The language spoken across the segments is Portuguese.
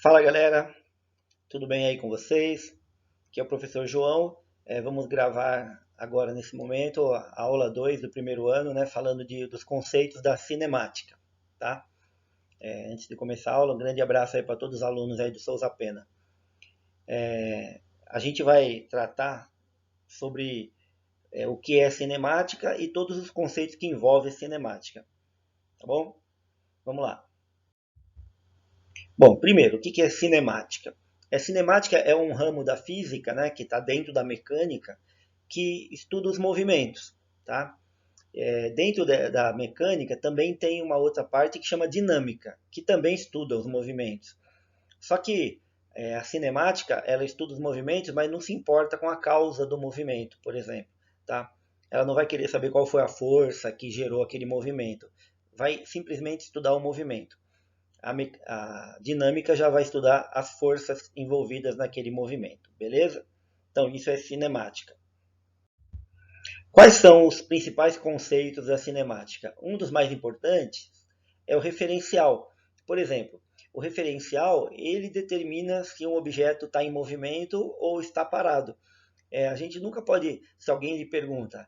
Fala galera, tudo bem aí com vocês? Aqui é o professor João. Vamos gravar agora nesse momento a aula 2 do primeiro ano, né, falando dos conceitos da cinemática, tá? Antes de começar a aula, um grande abraço aí para todos os alunos aí do Souza Pena. A gente vai tratar sobre o que é cinemática e todos os conceitos que envolvem cinemática, tá bom? Vamos lá. Bom, primeiro, o que é cinemática? Cinemática é um ramo da física, né, que está dentro da mecânica, que estuda os movimentos. Tá? Dentro da mecânica também tem uma outra parte que chama dinâmica, que também estuda os movimentos. Só que a cinemática ela estuda os movimentos, mas não se importa com a causa do movimento, por exemplo. Tá? Ela não vai querer saber qual foi a força que gerou aquele movimento. Vai simplesmente estudar o movimento. A dinâmica já vai estudar as forças envolvidas naquele movimento, beleza? Então, isso é cinemática. Quais são os principais conceitos da cinemática? Um dos mais importantes é o referencial. Por exemplo, o referencial ele determina se um objeto está em movimento ou está parado. A gente nunca pode, se alguém lhe pergunta,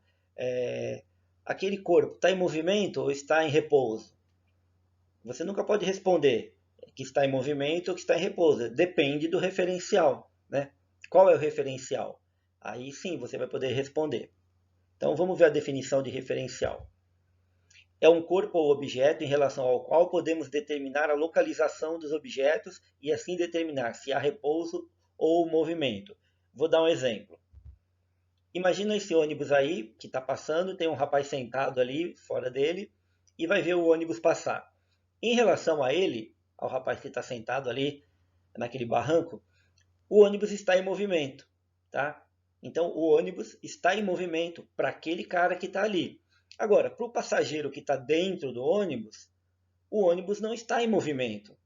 aquele corpo está em movimento ou está em repouso? Você nunca pode responder que está em movimento ou que está em repouso. Depende do referencial, né? Qual é o referencial? Aí sim você vai poder responder. Então vamos ver a definição de referencial. É um corpo ou objeto em relação ao qual podemos determinar a localização dos objetos e assim determinar se há repouso ou movimento. Vou dar um exemplo. Imagina esse ônibus aí que está passando, tem um rapaz sentado ali fora dele e vai ver o ônibus passar. Em relação a ele, ao rapaz que está sentado ali naquele barranco, o ônibus está em movimento, tá? Então o ônibus está em movimento para aquele cara que está ali. Agora, para o passageiro que está dentro do ônibus, o ônibus não está em movimento.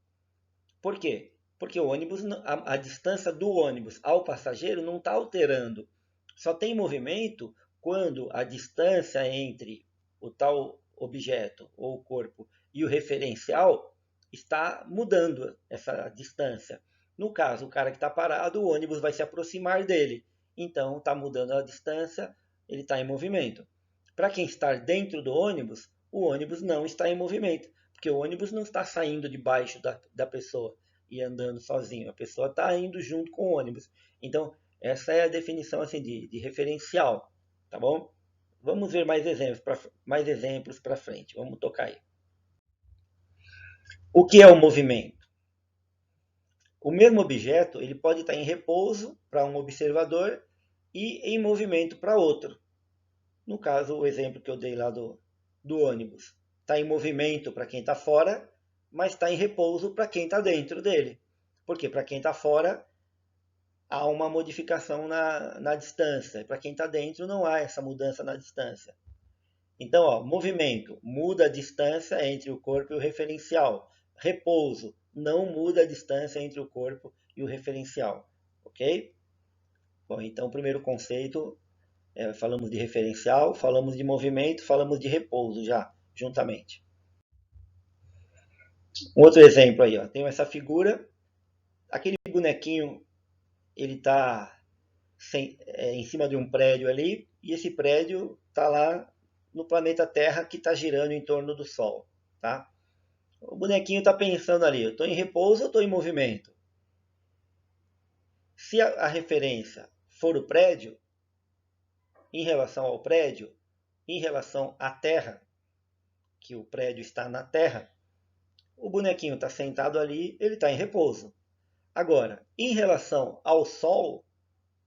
Por quê? Porque o ônibus, a distância do ônibus ao passageiro não está alterando. Só tem movimento quando a distância entre o tal objeto ou corpo e o referencial está mudando essa distância. No caso, o cara que está parado, o ônibus vai se aproximar dele. Então, está mudando a distância, ele está em movimento. Para quem está dentro do ônibus, o ônibus não está em movimento, porque o ônibus não está saindo debaixo da pessoa e andando sozinho. A pessoa está indo junto com o ônibus. Então, essa é a definição assim, de referencial, tá bom? Vamos ver mais exemplos para frente. Vamos tocar aí. O que é o movimento? O mesmo objeto ele pode estar em repouso para um observador e em movimento para outro. No caso, o exemplo que eu dei lá do ônibus. Está em movimento para quem está fora, mas está em repouso para quem está dentro dele. Porque para quem está fora, há uma modificação na distância. Para quem está dentro, não há essa mudança na distância. Então, ó, movimento muda a distância entre o corpo e o referencial. Repouso não muda a distância entre o corpo e o referencial. Ok? Bom, então, o primeiro conceito, falamos de referencial, falamos de movimento, falamos de repouso já, juntamente. Um outro exemplo aí, ó, tem essa figura, aquele bonequinho, ele está em cima de um prédio ali, e esse prédio está lá no planeta Terra que está girando em torno do Sol. Tá? O bonequinho está pensando ali, eu estou em repouso ou estou em movimento? Se a referência for o prédio, em relação ao prédio, em relação à Terra, que o prédio está na Terra, o bonequinho está sentado ali, ele está em repouso. Agora, em relação ao Sol,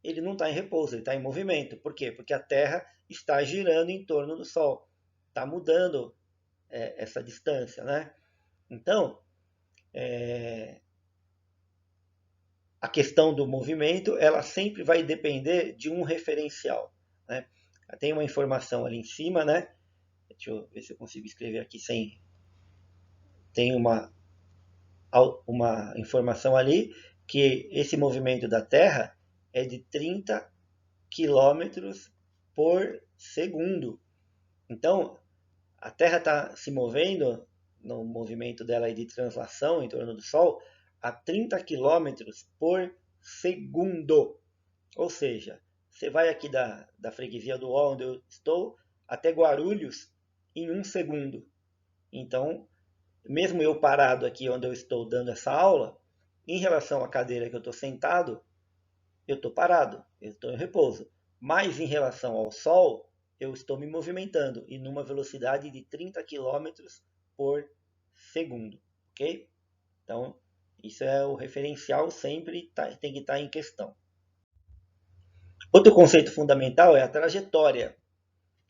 ele não está em repouso, ele está em movimento. Por quê? Porque a Terra está girando em torno do Sol. Está mudando essa distância, né? Então, a questão do movimento, ela sempre vai depender de um referencial, né? Tem uma informação ali em cima, né? Deixa eu ver se eu consigo escrever aqui sem... Tem uma informação ali que esse movimento da Terra é de 30 quilômetros por segundo. Então, a Terra está se movendo no movimento dela de translação em torno do Sol a 30 km por segundo. Ou seja, você vai aqui da freguesia do Ó, onde eu estou, até Guarulhos em 1 segundo. Então, mesmo eu parado aqui onde eu estou dando essa aula, em relação à cadeira que eu estou sentado, eu estou parado, eu estou em repouso. Mas em relação ao Sol, eu estou me movimentando e numa velocidade de 30 km por segundo. Ok? Então, isso é o referencial, sempre tem que estar em questão. Outro conceito fundamental é a trajetória.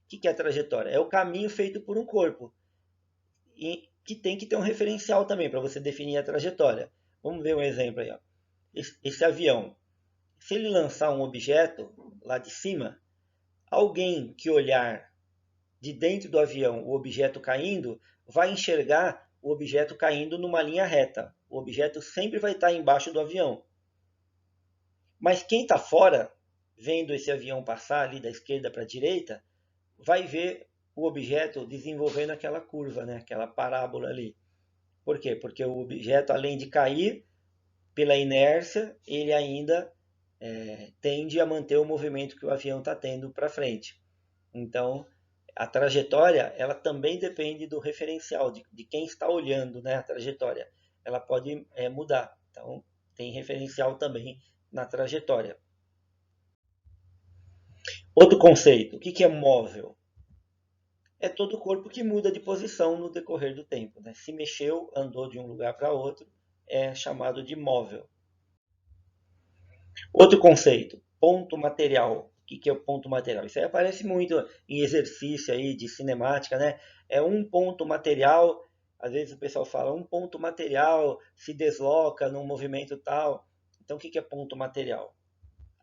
O que é a trajetória? É o caminho feito por um corpo. E que tem que ter um referencial também para você definir a trajetória. Vamos ver um exemplo aí. Ó. Esse avião, se ele lançar um objeto lá de cima, alguém que olhar de dentro do avião o objeto caindo, vai enxergar o objeto caindo numa linha reta. O objeto sempre vai estar embaixo do avião. Mas quem está fora, vendo esse avião passar ali da esquerda para a direita, vai ver o objeto desenvolvendo aquela curva, né? Aquela parábola ali. Por quê? Porque o objeto, além de cair, pela inércia, ele ainda tende a manter o movimento que o avião está tendo para frente. Então, a trajetória, ela também depende do referencial, de quem está olhando, né, a trajetória. Ela pode mudar. Então, tem referencial também na trajetória. Outro conceito, o que é móvel? É todo o corpo que muda de posição no decorrer do tempo. Né? Se mexeu, andou de um lugar para outro, é chamado de móvel. Outro conceito, ponto material. O que é o ponto material? Isso aí aparece muito em exercício aí de cinemática, né? É um ponto material, às vezes o pessoal fala, um ponto material se desloca num movimento tal. Então, o que é ponto material?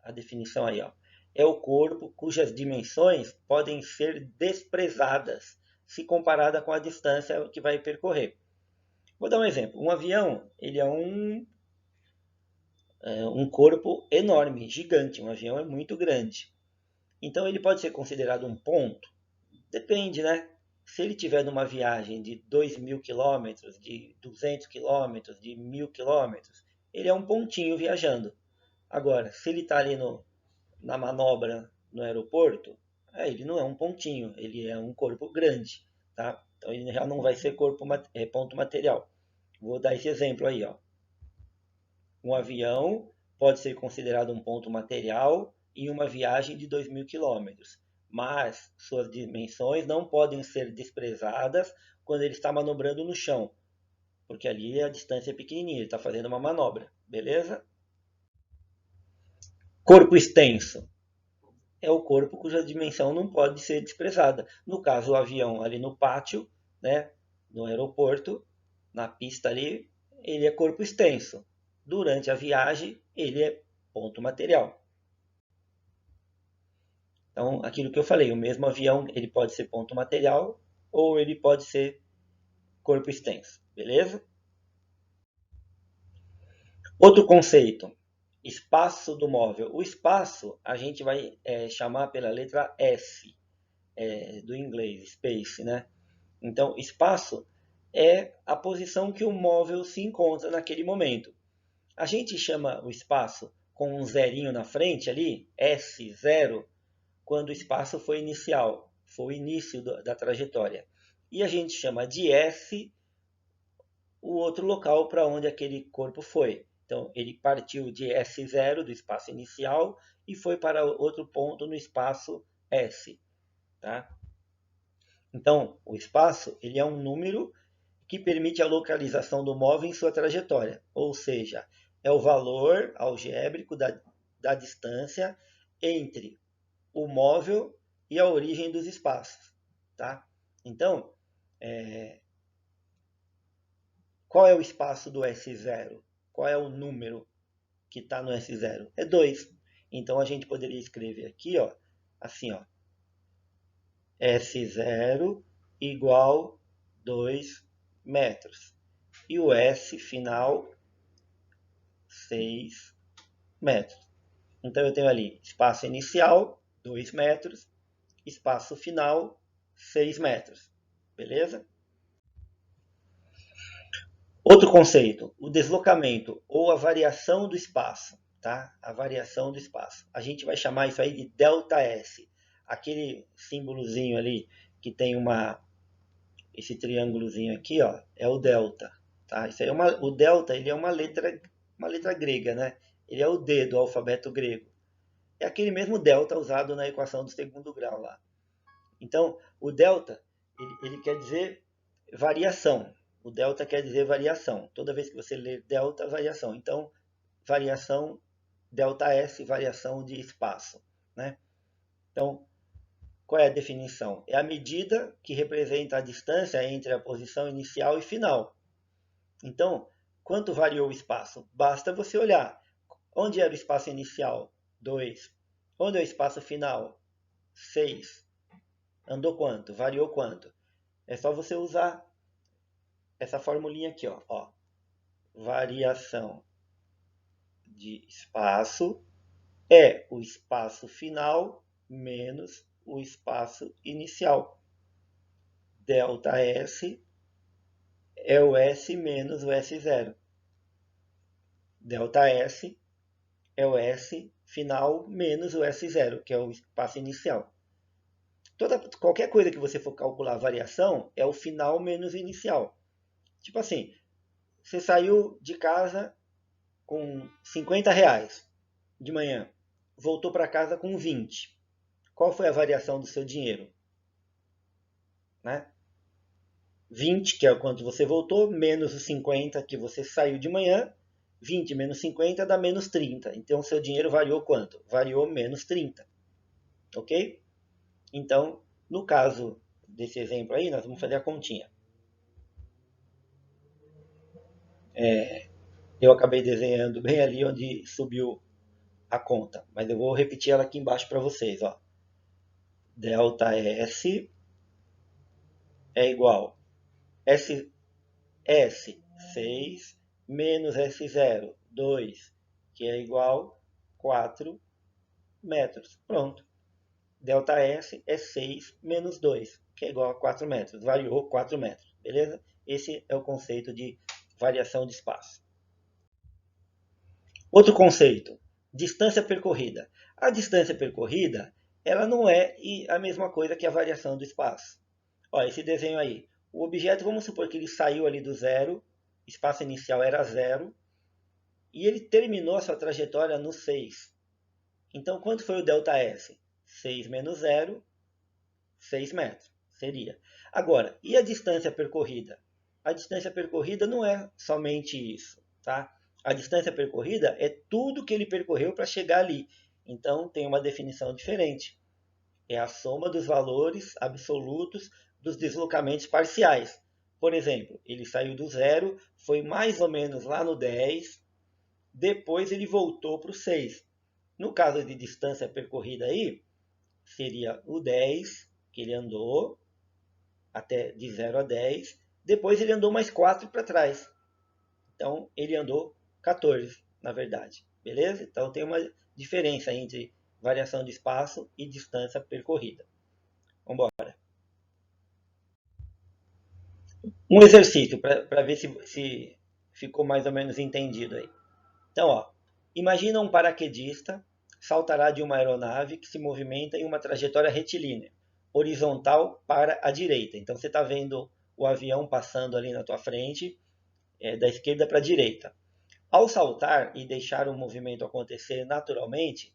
A definição aí, ó. É o corpo cujas dimensões podem ser desprezadas se comparada com a distância que vai percorrer. Vou dar um exemplo. Um avião, ele é um corpo enorme, gigante. Um avião é muito grande. Então ele pode ser considerado um ponto? Depende, né? Se ele tiver numa viagem de 2.000 quilômetros, de 200 quilômetros, de 1.000 quilômetros, ele é um pontinho viajando. Agora, se ele está ali na manobra no aeroporto, ele não é um pontinho, ele é um corpo grande. Tá? Então ele já não vai ser ponto material. Vou dar esse exemplo aí. Ó. Um avião pode ser considerado um ponto material em uma viagem de 2.000 quilômetros, mas suas dimensões não podem ser desprezadas quando ele está manobrando no chão, porque ali a distância é pequenininha, ele está fazendo uma manobra, beleza? Corpo extenso é o corpo cuja dimensão não pode ser desprezada. No caso, o avião ali no pátio, né, no aeroporto, na pista ali, ele é corpo extenso. Durante a viagem, ele é ponto material. Então, aquilo que eu falei, o mesmo avião, ele pode ser ponto material ou ele pode ser corpo extenso, beleza? Outro conceito, espaço do móvel. O espaço a gente vai chamar pela letra S, do inglês, space, né? Então, espaço é a posição que o móvel se encontra naquele momento. A gente chama o espaço com um zerinho na frente ali, S0, quando o espaço foi inicial, foi o início da trajetória. E a gente chama de S o outro local para onde aquele corpo foi. Então, ele partiu de S0, do espaço inicial, e foi para outro ponto no espaço S. Tá? Então, o espaço ele é um número que permite a localização do móvel em sua trajetória, ou seja, é o valor algébrico da distância entre o móvel e a origem dos espaços. Tá? Então, qual é o espaço do S0? Qual é o número que está no S0? É 2. Então, a gente poderia escrever aqui, ó, assim, ó, S0 igual 2 metros. E o S final, 6 metros. Então, eu tenho ali espaço inicial, 2 metros, espaço final, 6 metros. Beleza? Outro conceito, o deslocamento ou a variação do espaço, tá? A variação do espaço. A gente vai chamar isso aí de ΔS. Aquele símbolozinho ali que tem esse triângulozinho aqui, ó, é o delta, tá? Isso aí o delta, ele é uma letra grega, né? Ele é o D do alfabeto grego. É aquele mesmo delta usado na equação do segundo grau lá. Então, o delta, ele quer dizer variação. O delta quer dizer variação. Toda vez que você lê delta, variação. Então, variação, delta S, variação de espaço, né? Então, qual é a definição? É a medida que representa a distância entre a posição inicial e final. Então, quanto variou o espaço? Basta você olhar. Onde era o espaço inicial? 2. Onde é o espaço final? 6. Andou quanto? Variou quanto? É só você usar essa formulinha aqui, ó. Variação de espaço é o espaço final menos o espaço inicial. Delta S é o S menos o S0. Delta S é o S final menos o S0, que é o espaço inicial. Qualquer coisa que você for calcular a variação é o final menos o inicial. Tipo assim, você saiu de casa com 50 reais de manhã, voltou para casa com 20. Qual foi a variação do seu dinheiro? Né? 20, que é o quanto você voltou, menos os 50 que você saiu de manhã. 20 menos 50 dá menos 30. Então, seu dinheiro variou quanto? Variou menos 30. Ok? Então, no caso desse exemplo aí, nós vamos fazer a continha. Eu acabei desenhando bem ali onde subiu a conta, mas eu vou repetir ela aqui embaixo para vocês. Ó. Delta S é igual S 6 menos S0, 2, que é igual a 4 metros. Pronto. Delta S é 6 menos 2, que é igual a 4 metros. Variou 4 metros, beleza? Esse é o conceito de variação de espaço. Outro conceito, distância percorrida. A distância percorrida, ela não é a mesma coisa que a variação do espaço. Olha, esse desenho aí. O objeto, vamos supor que ele saiu ali do zero, espaço inicial era zero, e ele terminou a sua trajetória no 6. Então, quanto foi o ΔS? 6 menos 0, 6 metros, seria. Agora, e a distância percorrida? A distância percorrida não é somente isso, tá? A distância percorrida é tudo que ele percorreu para chegar ali. Então, tem uma definição diferente. É a soma dos valores absolutos dos deslocamentos parciais. Por exemplo, ele saiu do zero, foi mais ou menos lá no 10, depois ele voltou para o 6. No caso de distância percorrida aí, seria o 10 que ele andou, até de 0 a 10. Depois ele andou mais 4 para trás. Então ele andou 14, na verdade. Beleza? Então tem uma diferença entre variação de espaço e distância percorrida. Vamos embora. Um exercício para ver se ficou mais ou menos entendido aí. Então, ó, imagina um paraquedista saltará de uma aeronave que se movimenta em uma trajetória retilínea, horizontal para a direita. Então você está vendo o avião passando ali na tua frente, da esquerda para a direita. Ao saltar e deixar o movimento acontecer naturalmente,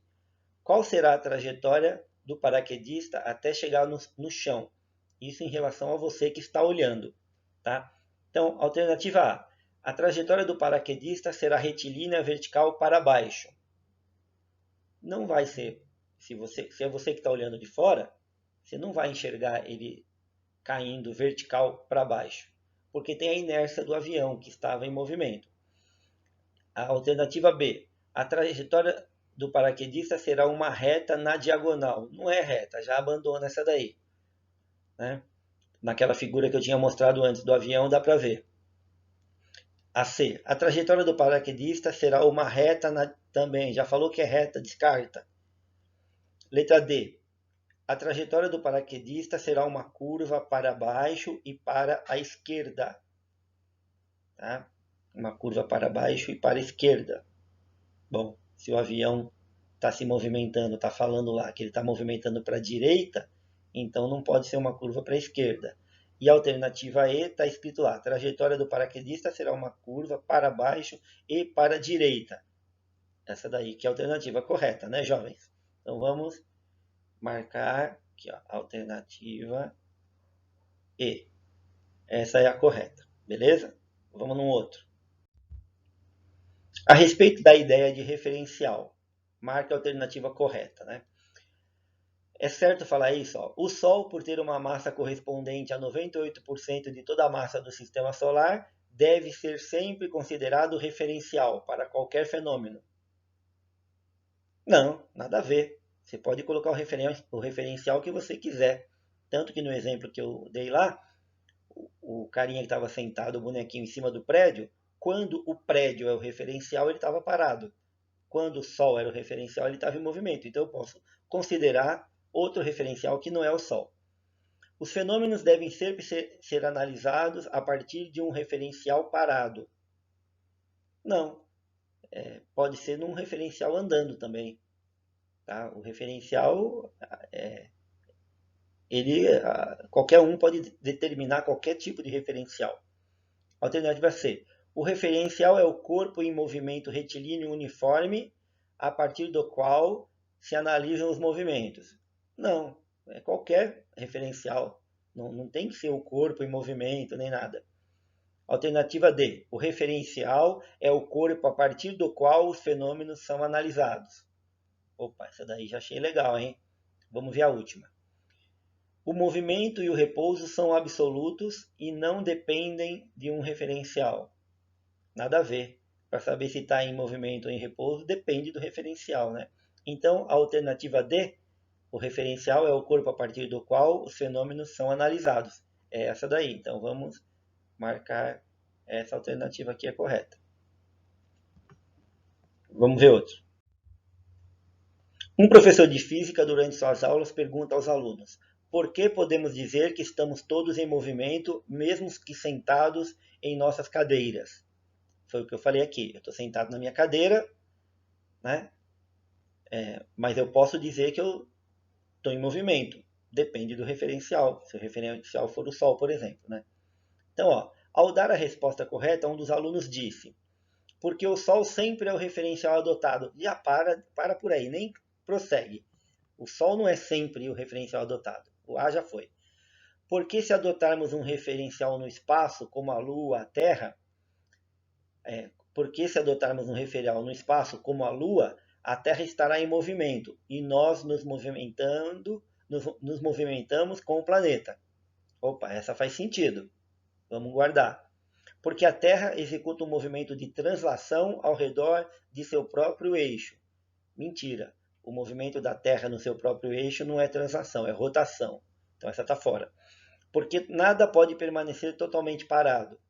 qual será a trajetória do paraquedista até chegar no chão? Isso em relação a você que está olhando. Tá? Então, alternativa A. A trajetória do paraquedista será retilínea vertical para baixo. Não vai ser. Se é você que está olhando de fora, você não vai enxergar ele caindo vertical para baixo, porque tem a inércia do avião que estava em movimento. A alternativa B. A trajetória do paraquedista será uma reta na diagonal. Não é reta, já abandona essa daí. Né? Naquela figura que eu tinha mostrado antes do avião, dá para ver. A C. A trajetória do paraquedista será uma reta também. Já falou que é reta, descarta. Letra D. A trajetória do paraquedista será uma curva para baixo e para a esquerda. Tá? uma curva para baixo e para a esquerda. Bom, se o avião está se movimentando, está falando lá que ele está movimentando para a direita, então não pode ser uma curva para a esquerda. E a alternativa E está escrito lá, a trajetória do paraquedista será uma curva para baixo e para a direita. Essa daí que é a alternativa correta, né, jovens? Então vamos marcar aqui, ó, alternativa E. Essa é a correta, beleza? Vamos num outro. A respeito da ideia de referencial, marque a alternativa correta, né? É certo falar isso, ó. O Sol, por ter uma massa correspondente a 98% de toda a massa do Sistema Solar, deve ser sempre considerado referencial para qualquer fenômeno. Não, nada a ver. Você pode colocar o referencial que você quiser. Tanto que no exemplo que eu dei lá, o carinha que estava sentado, o bonequinho em cima do prédio, quando o prédio é o referencial, ele estava parado. Quando o Sol era o referencial, ele estava em movimento. Então eu posso considerar outro referencial que não é o Sol. Os fenômenos devem sempre ser analisados a partir de um referencial parado. Não, pode ser num referencial andando também. Tá? O referencial, qualquer um pode determinar qualquer tipo de referencial. Alternativa C. O referencial é o corpo em movimento retilíneo uniforme a partir do qual se analisam os movimentos. Não, é qualquer referencial. Não tem que ser o corpo em movimento nem nada. Alternativa D. O referencial é o corpo a partir do qual os fenômenos são analisados. Opa, essa daí já achei legal, hein? Vamos ver a última. O movimento e o repouso são absolutos e não dependem de um referencial. Nada a ver. Para saber se está em movimento ou em repouso, depende do referencial, né? Então, a alternativa D, o referencial é o corpo a partir do qual os fenômenos são analisados. É essa daí. Então, vamos marcar essa alternativa aqui é correta. Vamos ver outro. Um professor de física, durante suas aulas, pergunta aos alunos: por que podemos dizer que estamos todos em movimento, mesmo que sentados em nossas cadeiras? Foi o que eu falei aqui. Eu estou sentado na minha cadeira, né? Mas eu posso dizer que eu estou em movimento. Depende do referencial. Se o referencial for o Sol, por exemplo, né? Então, ó, ao dar a resposta correta, um dos alunos disse: porque o Sol sempre é o referencial adotado. Já para por aí, nem prossegue. O Sol não é sempre o referencial adotado. O A já foi. Porque se adotarmos um referencial no espaço, como a Lua, a Terra, porque se adotarmos um referencial no espaço, como a Lua, a Terra estará em movimento e nós nos movimentamos com o planeta. Opa, essa faz sentido. Vamos guardar. Porque a Terra executa um movimento de translação ao redor de seu próprio eixo. Mentira. O movimento da Terra no seu próprio eixo não é translação, é rotação. Então essa está fora. Porque nada pode permanecer totalmente parado.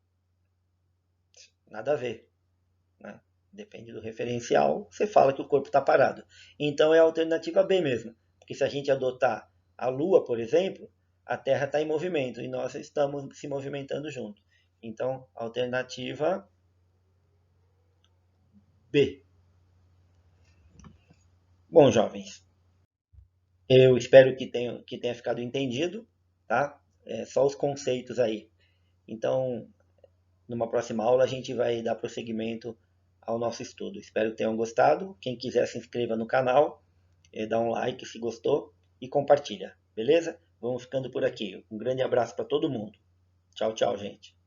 Nada a ver. Né? Depende do referencial, você fala que o corpo está parado. Então é a alternativa B mesmo. Porque se a gente adotar a Lua, por exemplo, a Terra está em movimento e nós estamos se movimentando junto. Então, alternativa B. Bom, jovens, eu espero que tenha ficado entendido, tá? Só os conceitos aí. Então, numa próxima aula, a gente vai dar prosseguimento ao nosso estudo. Espero que tenham gostado. Quem quiser se inscreva no canal, dá um like se gostou e compartilha, beleza? Vamos ficando por aqui. Um grande abraço para todo mundo. Tchau, tchau, gente.